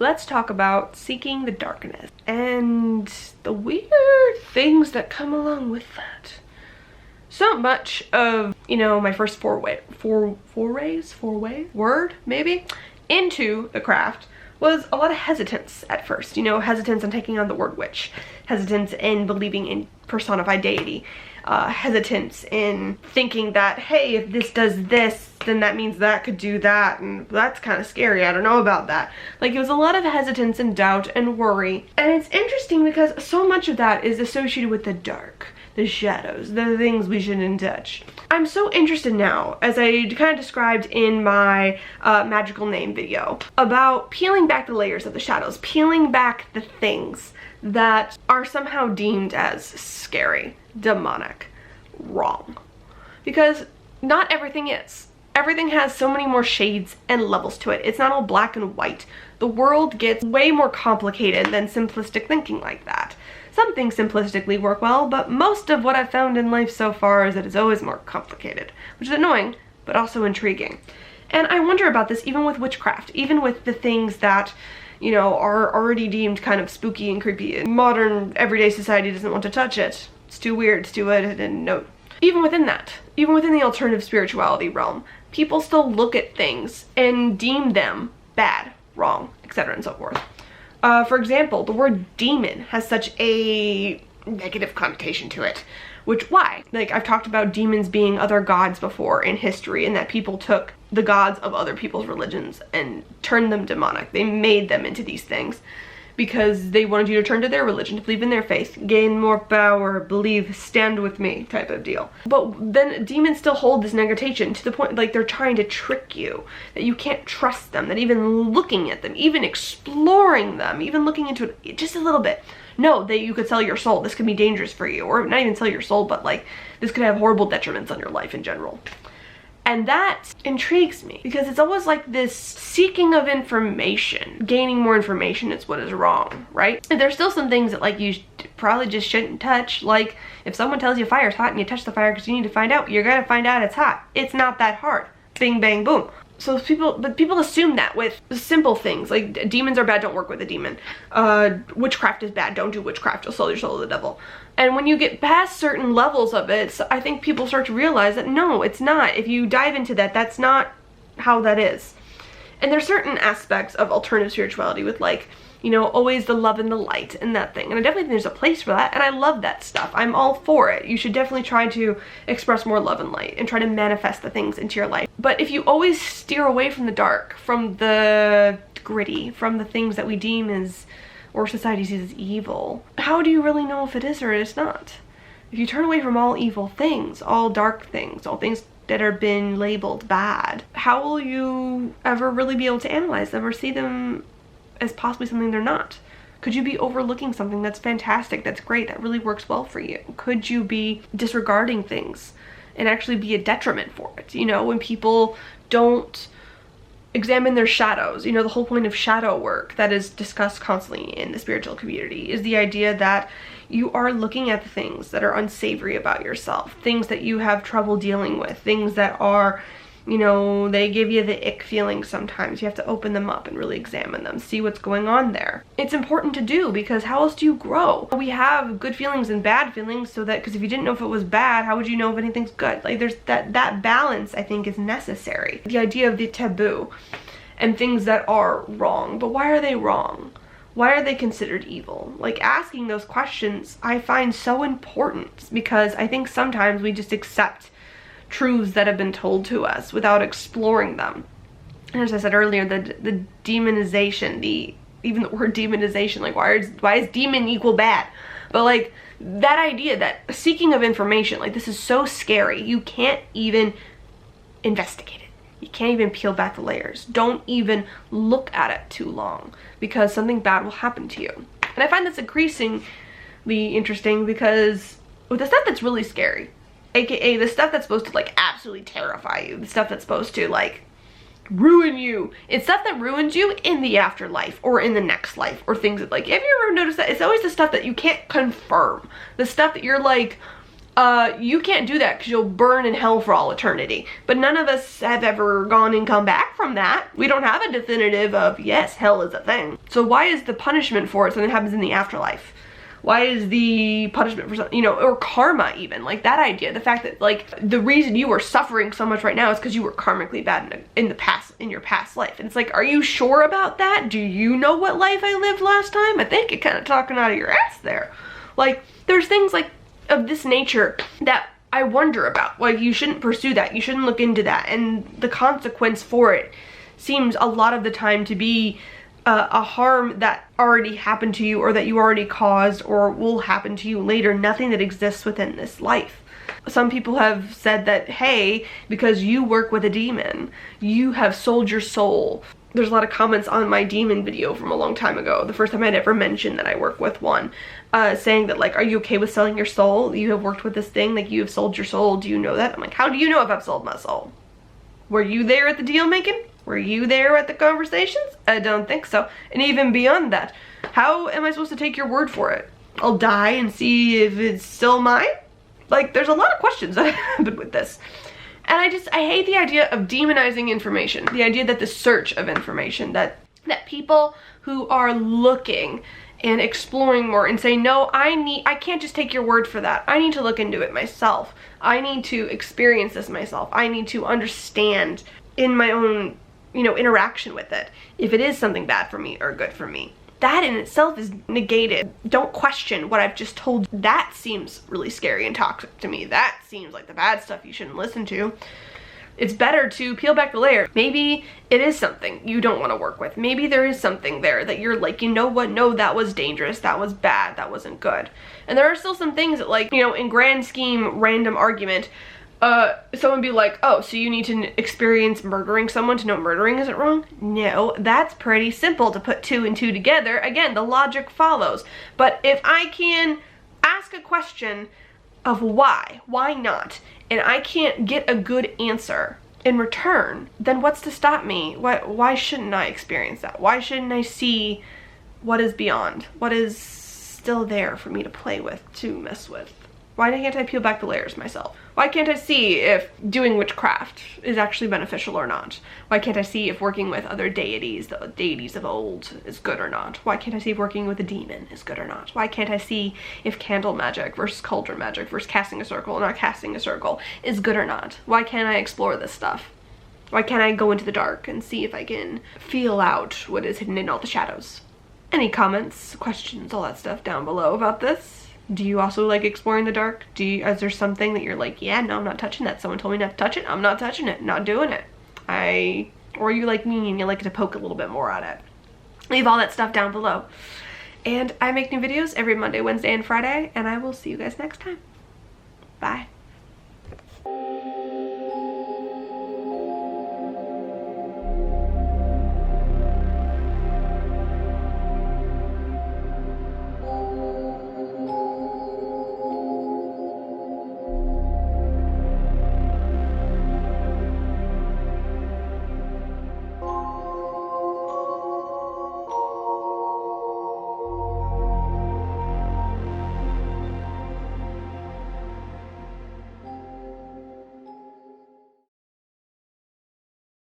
let's talk about seeking the darkness and the weird things that come along with that. So much of, you know, my first forays, maybe, into the craft was a lot of hesitance at first. You know, hesitance in taking on the word witch, hesitance in believing in personified deity, hesitance in thinking that, hey, if this does this, then that means that could do that, and that's kind of scary, I don't know about that. Like, it was a lot of hesitance and doubt and worry. And it's interesting because so much of that is associated with the dark, the shadows, the things we shouldn't touch. I'm so interested now, as I kind of described in my magical name video, about peeling back the layers of the shadows, peeling back the things that are somehow deemed as scary, demonic, wrong. Because not everything is. Everything has so many more shades and levels to it. It's not all black and white. The world gets way more complicated than simplistic thinking like that. Some things simplistically work well, but most of what I've found in life so far is that it's always more complicated, which is annoying, but also intriguing. And I wonder about this even with witchcraft, even with the things that, you know, are already deemed kind of spooky and creepy. Modern everyday society doesn't want to touch it. It's too weird, it's too weird, and no. Even within that, even within the alternative spirituality realm, people still look at things and deem them bad, wrong, etc. and so forth. For example, the word demon has such a negative connotation to it. Which, why? Like, I've talked about demons being other gods before in history, and that people took the gods of other people's religions and turned them demonic. They made them into these things because they wanted you to turn to their religion, to believe in their faith, gain more power, believe, stand with me type of deal. But then demons still hold this negation to the point, like, they're trying to trick you, that you can't trust them, that even looking at them, even exploring them, even looking into it just a little bit, no, that you could sell your soul, this could be dangerous for you, or not even sell your soul, but like, this could have horrible detriments on your life in general. And that intrigues me because it's always like this seeking of information. Gaining more information is what is wrong, right? And there's still some things that, like, you probably just shouldn't touch. Like, if someone tells you fire's hot and you touch the fire because you need to find out, you're gonna find out it's hot. It's not that hard. Bing, bang, boom. So people assume that with simple things, like demons are bad, don't work with a demon. Witchcraft is bad, don't do witchcraft, you'll sell your soul to the devil. And when you get past certain levels of it, so I think people start to realize that no, it's not. If you dive into that, that's not how that is. And there's certain aspects of alternative spirituality with, like, you know, always the love and the light and that thing. And I definitely think there's a place for that, and I love that stuff. I'm all for it. You should definitely try to express more love and light and try to manifest the things into your life. But if you always steer away from the dark, from the gritty, from the things that we deem as, or society sees as evil, how do you really know if it is or it is not? If you turn away from all evil things, all dark things, all things that are been labeled bad, how will you ever really be able to analyze them or see them as possibly something they're not? Could you be overlooking something that's fantastic, that's great, that really works well for you? Could you be disregarding things and actually be a detriment for it? You know, when people don't examine their shadows, you know, the whole point of shadow work that is discussed constantly in the spiritual community is the idea that you are looking at the things that are unsavory about yourself, things that you have trouble dealing with, things that are, you know, they give you the ick feeling sometimes. You have to open them up and really examine them, see what's going on there. It's important to do because how else do you grow? We have good feelings and bad feelings so that, because if you didn't know if it was bad, how would you know if anything's good? Like, there's that balance, I think, is necessary. The idea of the taboo and things that are wrong, but why are they wrong? Why are they considered evil? Like, asking those questions I find so important because I think sometimes we just accept truths that have been told to us without exploring them. And as I said earlier, the demonization, even the word demonization, like, why is demon equal bad? But like, that idea that seeking of information, like, this is so scary, you can't even investigate it. You can't even peel back the layers. Don't even look at it too long because something bad will happen to you. And I find this increasingly interesting because with the stuff that's really scary, aka the stuff that's supposed to, like, absolutely terrify you, the stuff that's supposed to, like, ruin you, it's stuff that ruins you in the afterlife or in the next life, or things that, like, have you ever noticed that it's always the stuff that you can't confirm, the stuff that you're like, you can't do that because you'll burn in hell for all eternity. But none of us have ever gone and come back from that. We don't have a definitive of, yes, hell is a thing. So why is the punishment for it something that happens in the afterlife? Why is the punishment for something, you know, or karma even, like that idea, the fact that like the reason you are suffering so much right now is because you were karmically bad in your past life. And it's like, are you sure about that? Do you know what life I lived last time? I think you're kind of talking out of your ass there. Like, there's things like of this nature that I wonder about. Like, you shouldn't pursue that. You shouldn't look into that. And the consequence for it seems a lot of the time to be a harm that already happened to you, or that you already caused, or will happen to you later. Nothing that exists within this life. Some people have said that, hey, because you work with a demon, you have sold your soul. There's a lot of comments on my demon video from a long time ago, the first time I'd ever mentioned that I work with one, saying that like, are you okay with selling your soul? You have worked with this thing, like you have sold your soul. Do you know that? I'm like, how do you know if I've sold my soul? Were you there at the deal making? Were you there at the conversations? I don't think so. And even beyond that, how am I supposed to take your word for it? I'll die and see if it's still mine? Like, there's a lot of questions that happen with this. And I hate the idea of demonizing information. The idea that the search of information, that people who are looking and exploring more and say, no, I can't just take your word for that. I need to look into it myself. I need to experience this myself. I need to understand in my own, you know, interaction with it, if it is something bad for me or good for me. That in itself is negated. Don't question what I've just told you. That seems really scary and toxic to me. That seems like the bad stuff you shouldn't listen to. It's better to peel back the layer. Maybe it is something you don't want to work with. Maybe there is something there that you're like, you know what, no, that was dangerous, that was bad, that wasn't good. And there are still some things that, like, you know, in grand scheme, random argument, someone be like, oh, so you need to experience murdering someone to know murdering isn't wrong? No, that's pretty simple to put 2 and 2 together. Again, the logic follows. But if I can ask a question of why not, and I can't get a good answer in return, then what's to stop me? Why shouldn't I experience that? Why shouldn't I see what is beyond? What is still there for me to play with, to mess with? Why can't I peel back the layers myself? Why can't I see if doing witchcraft is actually beneficial or not? Why can't I see if working with other deities, the deities of old, is good or not? Why can't I see if working with a demon is good or not? Why can't I see if candle magic versus cauldron magic versus casting a circle or not casting a circle is good or not? Why can't I explore this stuff? Why can't I go into the dark and see if I can feel out what is hidden in all the shadows? Any comments, questions, all that stuff down below about this? Do you also like exploring the dark? Is there something that you're like, yeah, no, I'm not touching that. Someone told me not to touch it. I'm not touching it. Not doing it. Or you like me and you like to poke a little bit more at it. Leave all that stuff down below. And I make new videos every Monday, Wednesday, and Friday. And I will see you guys next time. Bye.